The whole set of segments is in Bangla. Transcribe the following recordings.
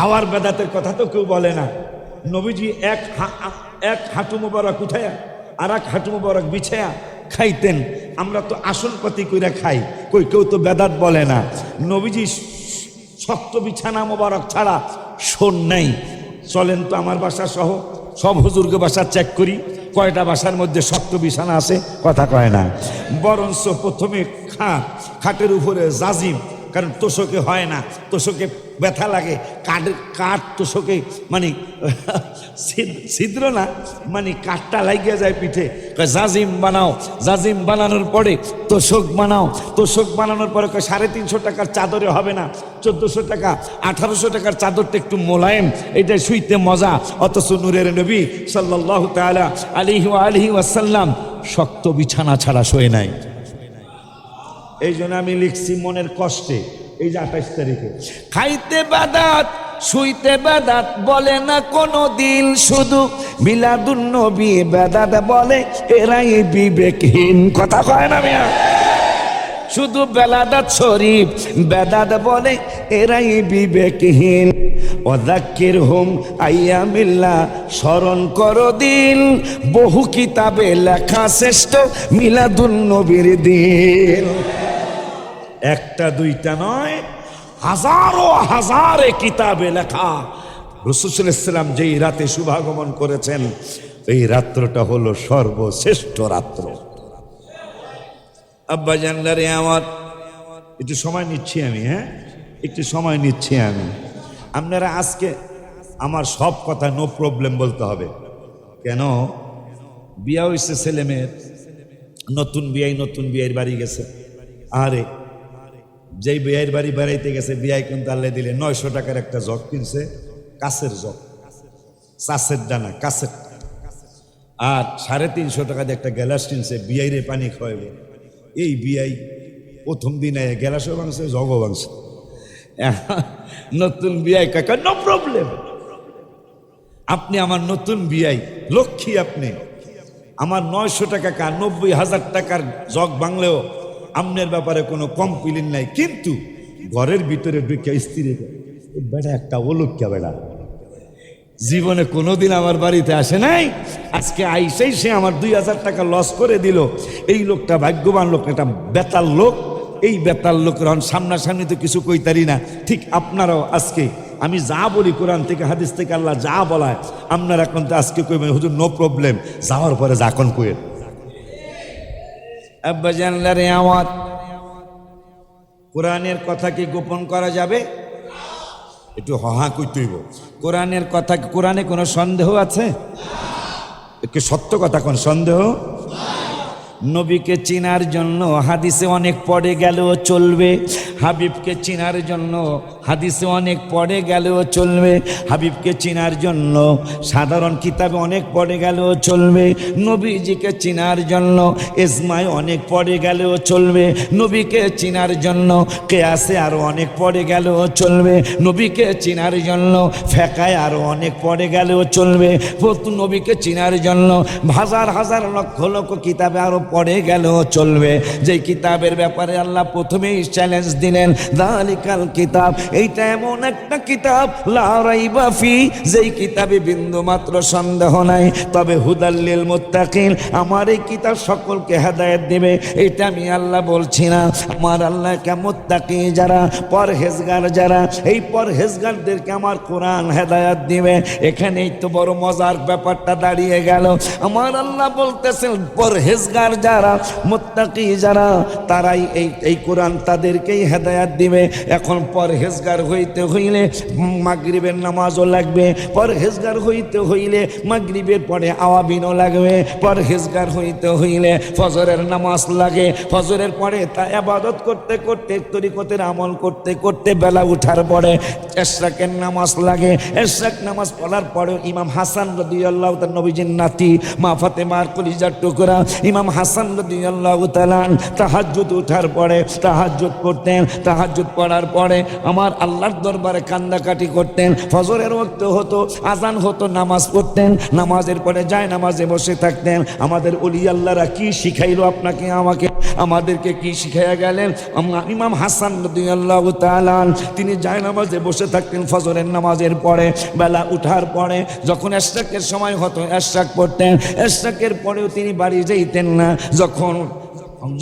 খাওয়ার বেদাতের কথা তো কেউ বলে না। নবীজি এক হাঁটু মোবারক উঠায়া আর এক হাঁটু মোবারক বিছায়া খাইতেন। আমরা তো আসন পাতি কইরা খাই, কই কেউ তো বেদাত বলে না। নবীজি শক্ত বিছানা মোবারক ছাড়া শোন নাই। চলেন তো আমার বাসা সহ সব হুজুরকে বাসা চেক করি, কয়টা বাসার মধ্যে শক্ত বিছানা আছে, কথা কয় না। বরঞ্চ প্রথমে খাটের উপরে জাজিম, কারণ তোষকে হয় না, তোষকে ব্যথা লাগে, কাঠ তোষকে মানে ছিদ্র না, মানে কাঠটা লাগিয়ে যায় পিঠে। জাজিম বানাও, জাজিম বানানোর পরে তোষক বানাও, তোষক বানানোর পরে 350 টাকার চাদরে হবে না, 1400 টাকা 1800 টাকার চাদরটা একটু মোলায়েম, এটা শুইতে মজা। অথচ নূরের নবী সাল্লাল্লাহু তাআলা আলাইহি ওয়াসাল্লাম শক্ত বিছানা ছাড়া শোয়ে নাই। এই জন্য আমি লিখছি মনের কষ্টে, এই যে 28 তারিখে, খাইতে বাদাত শুইতে বেদাত বলে না কোনো দিন, শুধু মিলাদুন নবী বেদাত বলে, এরাই বিবেকহীন, কথা কয় না মিয়া। শুধু বেলাদাত শরীফ বেদাত বলে, এরাই বিবেকহীন। ওয়াযাক্কির হুম আইয়ামিল্লাহ, স্মরণ করো দিন, বহু কিতাবে লেখা শ্রেষ্ঠ মিলাদুন নবীর দিন। একটা দুইটা নয়, হাজারো হাজারে কিতাবে লেখা। রাসূল সাল্লাল্লাহু আলাইহি ওয়াসাল্লাম যেই রাতে শুভাগমন করেছেন, এই রাত্রটা হলো সর্বশ্রেষ্ঠ রাত্র। আব্বা জানলারে আমার একটু সময় নিচ্ছি আমি, একটু সময় নিচ্ছি আমি। আপনারা আজকে আমার সব কথা নো প্রবলেম বলতে হবে। কেন? বিয়া হয়েছে ছেলে মেয়ের, নতুন বিয়ের বাড়ি গেছে। আরে যেই বিয়ের বাড়ি বেড়াইতে গেছে, বিয়ায় কিন্তু আল্লাহ দিলে 900 টাকার একটা জগ কিনছে, কাছের জগ, চাষের ডানা কাছের। আর 350 টাকা দিয়ে একটা গ্যালাস কিনছে, বিয়াইরে পানি খাওয়াবে। এই বিয়াই প্রথম দিনে গ্যালাসও ভাঙছে, জগও ভাঙছে। নতুন বিয়াই কাকা নো প্রবলেম, আপনি আমার নতুন বিয়াই, লক্ষ্মী আপনি। আমার 900 টাকা 90,000 টাকার জগ ভাঙলেও আমনের ব্যাপারে কোনো কমপ্লেইন নাই। কিন্তু ঘরের ভিতরে ঢুকে স্ত্রী বেটা একটা অলক্ষ্যা বেটা, জীবনে কোনোদিন আমার বাড়িতে আসে নাই, আজকে আইসেই সে আমার 2000 টাকা লস করে দিল। এই লোকটা ভাগ্যবান লোক, এটা বেতাল লোক। এই বেতাল লোকের সামনাসামনি তো কিছু কইতারি না। ঠিক আপনারাও আজকে আমি যা বলি কোরআন থেকে হাদিস থেকে আল্লাহ যা বলায়, আপনারা এখন তো আজকে কইবেন হুজুর নো প্রবলেম, যাওয়ার পরে যাকন কইেন। আব্বা জানলারে আমার, কোরআনের কথা কি গোপন করা যাবে? একটু হহা কইতেইব। কোরআনের কথা, কোরআনে কোনো সন্দেহ আছে? একটু সত্য কথা কোন সন্দেহ? নবীকে চিনার জন্য হাদিসে অনেক পড়ে গেলেও চলবে, হাবিবকে চিনার জন্য হাদিসে অনেক পড়ে গেলেও চলবে, হাবিবকে চিনার জন্য সাধারণ কিতাবে অনেক পড়ে গেলেও চলবে, নবীজিকে চিনার জন্য ইজমায় অনেক পড়ে গেলেও চলবে, নবীকে চিনার জন্য কিয়াসে আরো অনেক পড়ে গেলেও চলবে, নবীকে চিনার জন্য ফিকহে আরো অনেক পড়ে গেলেও চলবে, নবীকে চিনার জন্য হাজার হাজার লক্ষ লক্ষ কিতাবে আরো পড়ে গেলেও চলবে। যেই কিতাবের ব্যাপারে আল্লাহ প্রথমেই চ্যালেঞ্জ দিলেন, যালিকাল কিতাব, এইটা এমন একটা কিতাব লা রাইবা ফি, যেই কিতাবে বিন্দু মাত্র সন্দেহ নাই, তবে হুদাল লিল মুত্তাকিন, আমার এই কিতাব সকলকে হেদায়েত দিবে। এটা আমি আল্লাহ বলছি না, আমার আল্লাহকে মুত্তাকি যারা, পরহেজগার যারা, এই পরহেজগারদেরকে আমার কোরআন হেদায়েত দিবে। এখানেই তো বড় মজার ব্যাপারটা দাঁড়িয়ে গেল। আমার আল্লাহ বলতেছেন পরহেজগার যারা, মুত্তাকি যারা, তারাই এই কোরআন তাদেরকেই হেদায়েত দিবে। এখন পরহেজগার হইতে হইলে মাগরিবের নামাজও লাগবে, পরহেজগার হইতে হইলে মাগরিবের পরে আওয়াবিনও লাগবে, পরহেজগার হইতে হইলে ফজরের নামাজ লাগে, ফজরের পরে তা ইবাদত করতে করতে তরিকতের আমল করতে করতে বেলা উঠার পরে ইশরাকের নামাজ লাগে, ইশরাক নামাজ পড়ার পরে ইমাম হাসান রাদিয়াল্লাহু তাআলা, নবীজির নাতি মা ফাতেমার কলিজার টুকরা ইমাম হাসান রাদিয়াল্লাহু তাআলা তাহাজ্জুদ উঠার পরে তাহাজ্জুদ পড়তেন, তাহাজ্জুদ পড়ার পরে আমার আল্লাহর দরবারে কান্দাকাটি করতেন। ফজরের ওয়াক্ত হতো, আজান হতো, নামাজ পড়তেন, নামাজের পরে যায় নামাজে বসে থাকতেন। আমাদের ওলি আল্লাহরা কি শিখাইলো আপনাকে আমাকে, আমাদেরকে কি শিখাইয়া গেলেন? ইমাম হাসান রাদিয়াল্লাহু তাআলা তিনি যায় নামাজে বসে থাকতেন ফজরের নামাজের পরে। বেলা উঠার পরে যখন ইশরাকের সময় হতো ইশরাক পড়তেন, ইশরাকের পরেও তিনি বাড়ি যাইতেন না।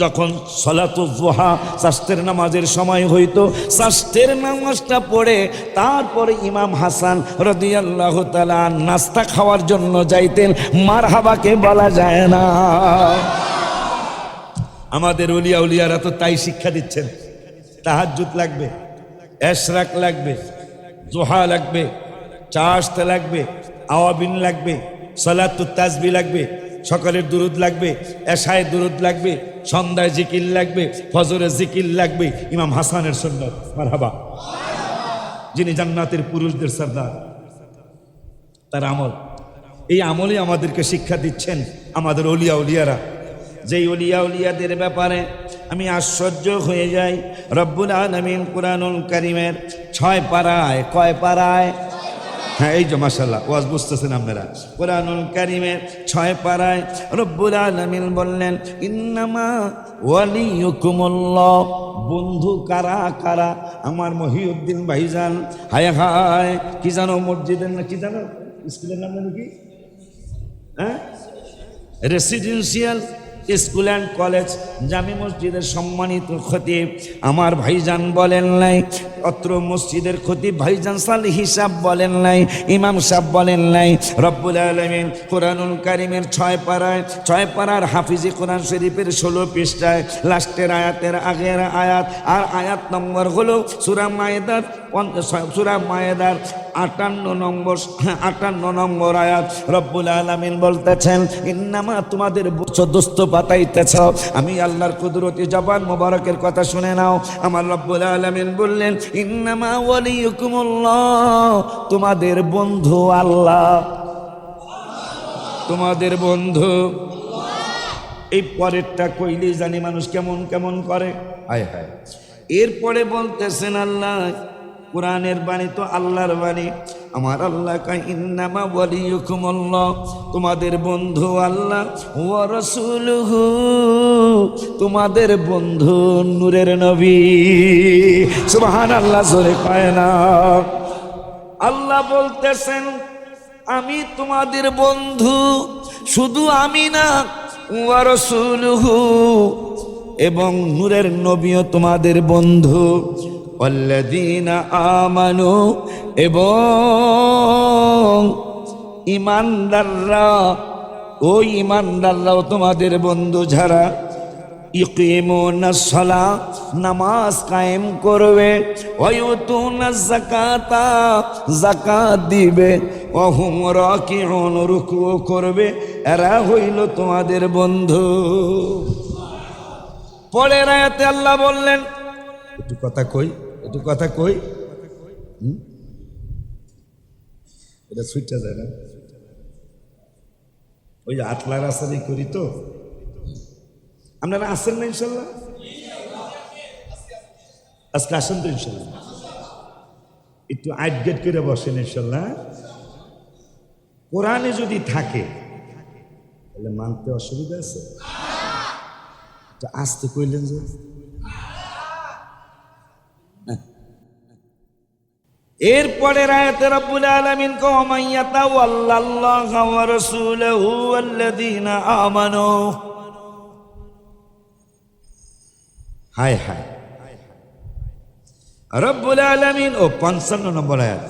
যখন সালাতুল যুহা সাস্তের নামাজের সময় হইতো, সাস্তের নামাজটা পড়ে তারপরে ইমাম হাসান রাদিয়াল্লাহু তাআলা নাস্তা খাওয়ার জন্য যাইতেন। মারহাবাকে বলা যায় না। আমাদের ওলিয়া উলিয়ারা তো তাই শিক্ষা দিচ্ছেন। তাহাজ্জুদ লাগবে, ইশরাক লাগবে, যুহা লাগবে, চাশতে লাগবে, আওয়াবিন লাগবে, সালাতুত তাসবিহ লাগবে, সকালের দুরুদ লাগবে, এশায় দুরুদ লাগবে, সন্ধ্যায় জিকির লাগবে, ফজরে জিকির লাগবে। ইমাম হাসানের সুন্নাত, মারহাবা, যিনি জান্নাতের পুরুষদের সরদার, তার আমল, এই আমলে আমাদেরকে শিক্ষা দিচ্ছেন আমাদের ওলিয়া উলিয়ারা। যেই ওলিয়া উলিয়াদের ব্যাপারে আমি আশ্চর্য হয়ে যাই। রব্বুল আলামিন কুরআনুল কারীমের 6 পারায়, কয় পারায়? হ্যাঁ, এই যে মাশাআল্লাহ ওয়াজ বুঝতেছেন আপনারা। কুরআনুল কারীমের 6 পারায় রব্বুল আলামিন বললেন, ইন্নামা ওয়ালিয়ুকুমুল্লাহ। বন্ধু কারা কারা? আমার মহিউদ্দিন ভাইজান, হায় হায়, কি জানো মসজিদের না কি জানো, স্কুলের নাম জানো কি? হ্যাঁ, রেসিডেন্সিয়াল স্কুল অ্যান্ড কলেজ জামি মসজিদের সম্মানিত খতিব আমার ভাইজান বলেন নাই, অত্র মসজিদের খতিব ভাইজান সালেহী সাহেব বলেন নাই, ইমাম সাহেব বলেন নাই। রব্বুল আলামিন কুরআনুল কারীমের 6 পারার হাফিজি কোরআন শরীফের 16 পৃষ্ঠায় লাস্টের আয়াতের আগের আয়াত, আর আয়াত নম্বর হলো সূরা মায়েদার 58 নম্বর আয়াত। রব্বুল আলামিন বলতেছেন, ইন্নামা, তোমাদের দোস্ত পাতাইতেছ। আমি আল্লাহর কুদরতি জবান মোবারকের কথা শুনে নাও। আমার রব্বুল আলামিন বললেন, ইন্নামা ওয়ালিয়ুকুমুল্লাহ, তোমাদের বন্ধু আল্লাহ, তোমাদের বন্ধু। এই পরেরটা কইলেই জানি মানুষ কেমন কেমন করে, হায় হায়। এরপরে বলতেছেন আল্লাহ, কোরআনের বাণী তো আল্লাহর বাণী। আমার আল্লাহ কয়, ইন্নামা ওয়ালিয়ুকুমুল্লাহ, তোমাদের বন্ধু আল্লাহ, ওয়া রাসূলুহু, তোমাদের বন্ধু নূরের নবী। সুবহানাল্লাহ, জোরে কয় না। আল্লাহ বলতেছেন, আমি তোমাদের বন্ধু, শুধু আমি না, ওয়া রাসূলুহু, এবং নূরের নবীও তোমাদের বন্ধু। ওয়াল্লাযীনা আমানু, এবং ঈমানদাররা, ওই ঈমানদাররাও তোমাদের বন্ধু যারা ইকিমুনাস সালাত, নামাজ কায়েম করবে, ওয়া ইউতুনাজ যাকাতা, যাকাত দিবে, ওয়া হুম রাকিউন, রুকু করবে, এরা হইল তোমাদের বন্ধু। পরের আয়াতে আল্লাহ বললেন, একটু কথা কই, একটু কথা কই, এটা সুইটটা যায় না, ওই যে আটলার আসারি করি তো। আপনারা আসেন না ইনশাল্লাহ? আজকে আসেন তো ইনশাল্লাহ? একটু আইডগেট করে বসেন ইনশাল্লাহ। কোরআনে যদি থাকে তাহলে মানতে অসুবিধা আছে? আসতে কইলেন যে, এরপরের আয়াতে রব্বুল আলামিন কয়, মাইয়াতাওয়াল্লাল্লাহা ওয়া রাসূলুহু ওয়াল্লাযীনা আমানু। হায় হায়, রব্বুল আলামিন, ও 55 নম্বর আয়াত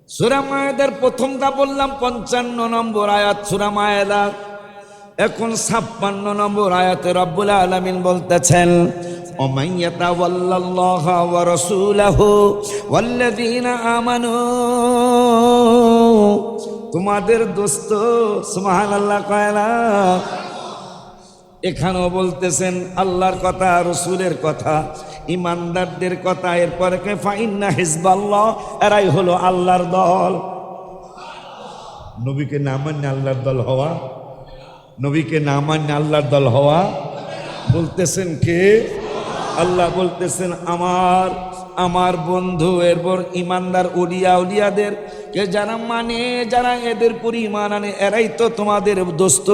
সূরা মায়েদার। প্রথমটা বললাম 55 নম্বর আয়াত সূরা মায়েদা। এখন 56 নম্বর আয়াতে রব্বুল আলামিন বলতেছেন, ومن يتولى الله ورسوله والذين آمنوا, তোমাদের দোস্ত। সুবহানাল্লাহ কয় না? এখানেও বলতেছেন আল্লাহর কথা, রসুলের কথা, ইমানদারদের কথা। এরপরে কে ফাইন্না হিজবাল্লাহ, এরাই হলো আল্লাহর দল। নবীকে না মানলে আল্লাহর দল হওয়া, নবীকে না মানলে আল্লাহর দল হওয়া, বলতেছেন কে? আল্লাহ বলতেছেন আমার আমার বন্ধু এরপর ইমানদার উলিয়া উলিয়াদের কে যারা মানে যারা এদের পরিমাণ আনে এরাই তো তোমাদের দোস্ত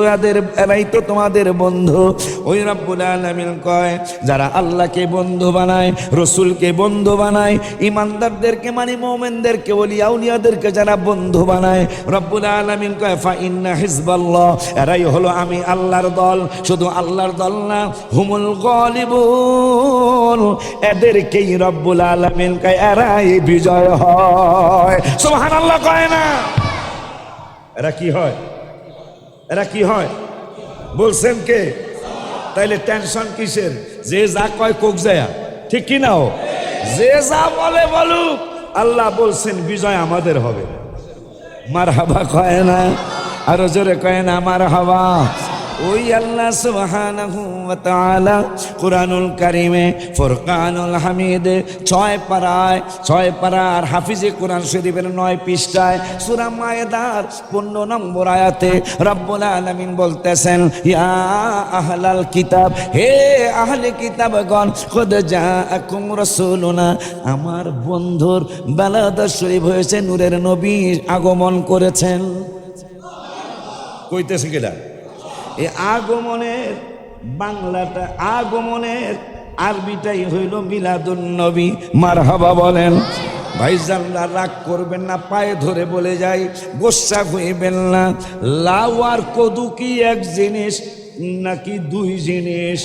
এরাই তো তোমাদের বন্ধু। ওই রব্বুল আলামিন কয় যারা আল্লাহকে বন্ধু বানায় রসুলকে বন্ধু বানায় ইমানদারদেরকে মানে মুমিনদেরকে উলিয়া উলিয়াদেরকে যারা বন্ধু বানায় রব্বুল আলামিন কয় ফা ইন্না হিজবাল্লাহ এরাই হলো আমি আল্লাহর দল। শুধু আল্লাহর দল না হুমুল গালিবুন এদেরকেই রব্বুল আলামিন কয় এরাই বিজয় হয়। সুবহানাল্লাহ কয় না? এরা কি হয়? এরা কি হয় বলছেন কে? তাইলে টেনশন কিসের? যে যা কয় কোক যায় ঠিক কি না? যে যা বলে বলুক আল্লাহ বলছেন বিজয় আমাদের হবে। মারহাবা কয় না? আরো জোরে কয় না মারহাবা? ওই আল্লাহ সুবহানাহু ওয়া তাআলা কুরআনুল কারীমে ফুরকানুল হামিদে 6 পারার হাফিজে কুরআন শরীফের 9 পৃষ্ঠায় সূরা মায়েদার 15 নম্বর আয়াতে রব্বুল আলামিন বলতেছেন ইয়া আহলাল কিতাব হে আহলে কিতাবগণ কদ জাআকুম রাসূলুনা আমার বন্ধুর বালাদা শরীফ হয়েছে নূরের নবী আগমন করেছেন। কইতেছে কিনা? এই আগমনের বাংলাটা আগমনের আরবিটাই হইল মিলাদুন নবী। মারহাবা বলেন। ভাইজানরা রাগ করবেন না, পায়ে ধরে বলে যাই গোসা হইবেন না। লাউ আর কদু কি এক জিনিস নাকি দুই জিনিস?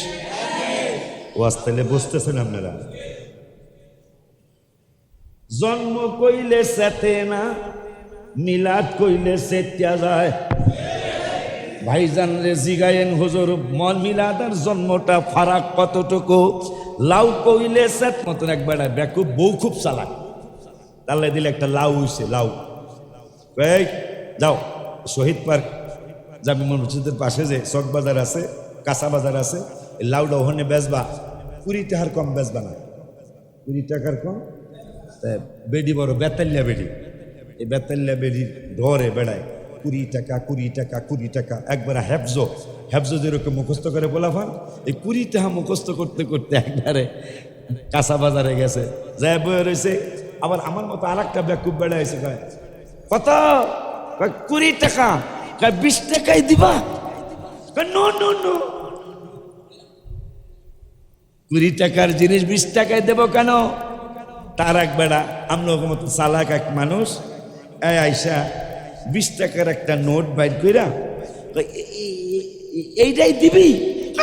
ওয়াজ তাহলে বুঝতেছেন আপনারা? জন্ম কইলে সেতে না, মিলাদ কইলে সেতিয়া যায়। ভাইজান রে জিগায়েন হুজুর মন মিলাদার জন্মটা ফারাক কতটুকু? লাউ কইলে সেত মতন একবার বেকুব বউ খুব চালাক তাহলে দিলে একটা লাউ হইছে লাউ। এই যাও শহীদ পার্ক জামি মসজিদের পাশে যে চক বাজার আছে কাঁচা বাজার আছে এই লাউটা ওখানে বেচবা 20 টাকার কম বেচবা না। 20 টাকার কম বেডি বড় বেতাল্লা বেডি এই বেতাল্লা বেডির ধরে বেড়ায় 20 টাকা 20 টাকা 20 টাকা একবারে হেফজো যেরকম মুখস্থ করে বলাফান এই 20 টাকা মুখস্থ করতে করতে একবারে কাঁচা বাজারে গেছে যায় বয়ে রয়েছে। আবার আমার মতো আর একটা ব্যাকুব বেড়া হয়েছে কয় কত? 20 টাকা। 20 টাকাই দিবা? নো নো নো 20 টাকার জিনিস 20 টাকায় দেব কেন? তার এক বেড়া আমরা মতো চালাক এক মানুষ এই আইসা 20 টাকার একটা নোট বাইর কইরা এইটাই দিবি?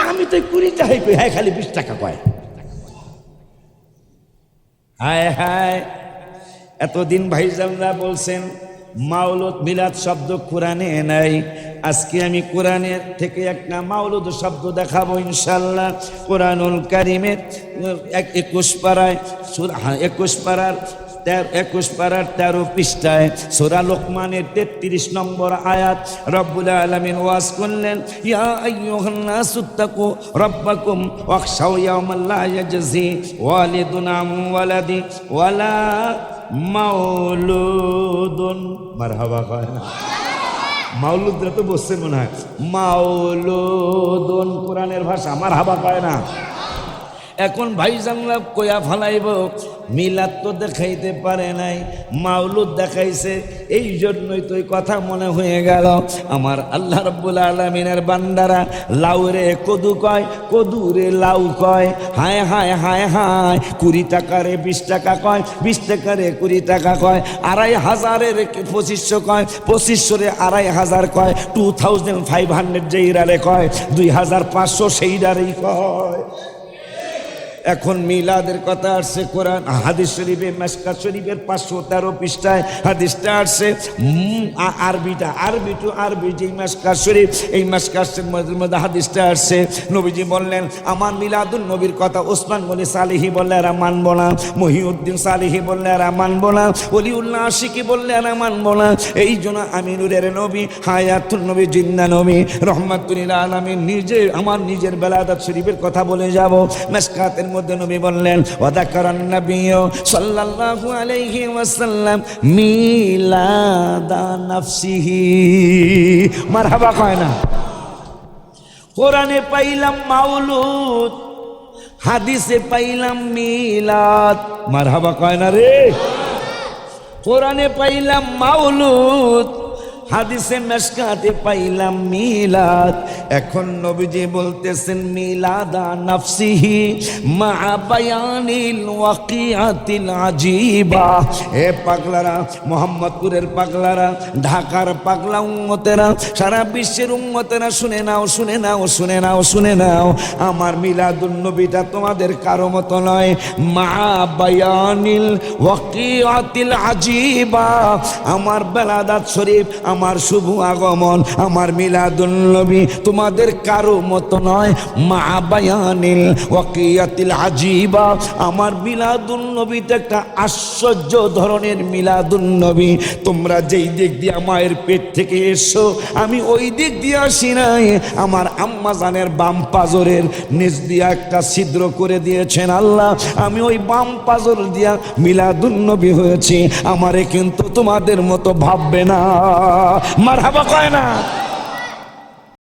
আমি তো 20 টাকাই কই। হ্যাঁ খালি 20 টাকা কয়। হায় হায় এতদিন ভাইজানরা বলছেন মাওলুদ মিলাদ শব্দ কোরআনে নাই। আজকে আমি কোরআনের থেকে একটা মাওলুদ শব্দ দেখাবো ইনশাআল্লাহ। কোরআনুল কারীমের 21 পারায় 21 পারার 13 পৃষ্ঠায় সূরা লোকমানের 33 নম্বর আয়াত রব্বুল আলামিন ওয়াজ করলেন ইয়া আইয়ুহান নাসুত্তাকু রাব্বাকুম ওয়াখশাউ ইয়াওমান লা ইয়াজজি ওয়ালিদুন আন ওয়ালাদি ওয়ালা মাওলুদুন। মারহাবা কয় না? মাওলুদরা তো বসছেন মনে হয়। মাওলুদুন কোরআনের ভাষা। মারহাবা কয় না? এখন ভাইজানরা কয়া ফালাইব মিলাদ তো দেখাইতে পারে নাই মাওলুদ দেখাইছে এই জন্যই তো কথা মনে হয়ে গেল। আমার আল্লাহ রাব্বুল আলামিনের বান্দারা লাউরে কদু কয় কদুরে লাউ কয়। হায় হায় হায় হায় 20 টাকারে 20 টাকা কয় 20 টাকারে 20 টাকা কয় 2500-এর 2500 কয় 2500-রে 2500 কয় 2500 যেইরারে কয় 2500 সেইরারেই কয়। এখন মিলাদের কথা আসছে কোরআন হাদিস শরীফে মিশকাত শরীফের 513 পৃষ্ঠায় হাদিসটা আসছে। আরবি টু আরবি যে মিশকাত শরীফ এই মিশকাত শরীফের মধ্যে হাদিসটা আসছে। নবীজি বললেন আমার মিলাদুন নবীর কথা ওসমান গনি সালেহি বললে আর মানব না, মহিউদ্দিন সালেহি বললে আর মানব না, ওলিউল্লাহ আশিকি বললে আর মানব না। এই জন্য আমি নূরের নবী হায়াতুন নবী জিন্দা নবী রহমাতুল আলামিন নিজে আমার নিজের বেলাদাত শরীফের কথা বলে যাব। মিশকাতের মধ্যে নবী বললেন ওয়াদাকারান নবী সাল্লাল্লাহু আলাইহি ওয়াসাল্লাম মিলাদা নাফসিহি। মারহাবা কয় না? কোরআনে পাইলাম মাওলুদ হাদিসে পাইলাম মিলাদ, মারহাবা কয় না রে। কোরআনে পাইলাম মাউলুদ, হাদিসে মেশকাতে পাইলাম মিলাদ। এখন নবীজি বলতেছেন মিলাদা নাফসিহি মা বায়ানিল ওয়াকিআতিল আজিবা। এ পাগলারা, মোহাম্মদপুরের পাগলারা, ঢাকার পাগলা উম্মতেরা, সারা বিশ্বের উম্মতেরা, শুনে নাও, শুনে নাও, শুনে নাও, শুনে নাও। আমার মিলাদুন নবীটা তোমাদের কারো মতো নয়। মা বায়ানিল ওয়াকিআতিল আজিবা, আমার বেলাদাত শরীফ, আমার শুভ আগমন, আমার মিলাদুন নবী তোমাদের কারো মতো নয়। মা বায়ানিল ওয়াকিয়াতিল আজিবা, আমার মিলাদুন নবীটা একটা আশ্চর্য ধরনের মিলাদুন নবী। তোমরা যেই দিক দিয়ে মায়ের পেট থেকে এসো, আমি ওই দিক দিয়ে আসি নাই। আমার আম্মা জানের বাম পাজরের নিচ দিয়া একটা ছিদ্র করে দিয়েছেন আল্লাহ, আমি ওই বাম পাজর দিয়া মিলাদুন নবী হয়েছি। আমারে কিন্তু তোমাদের মতো ভাববে না। মারহাবা কয় না।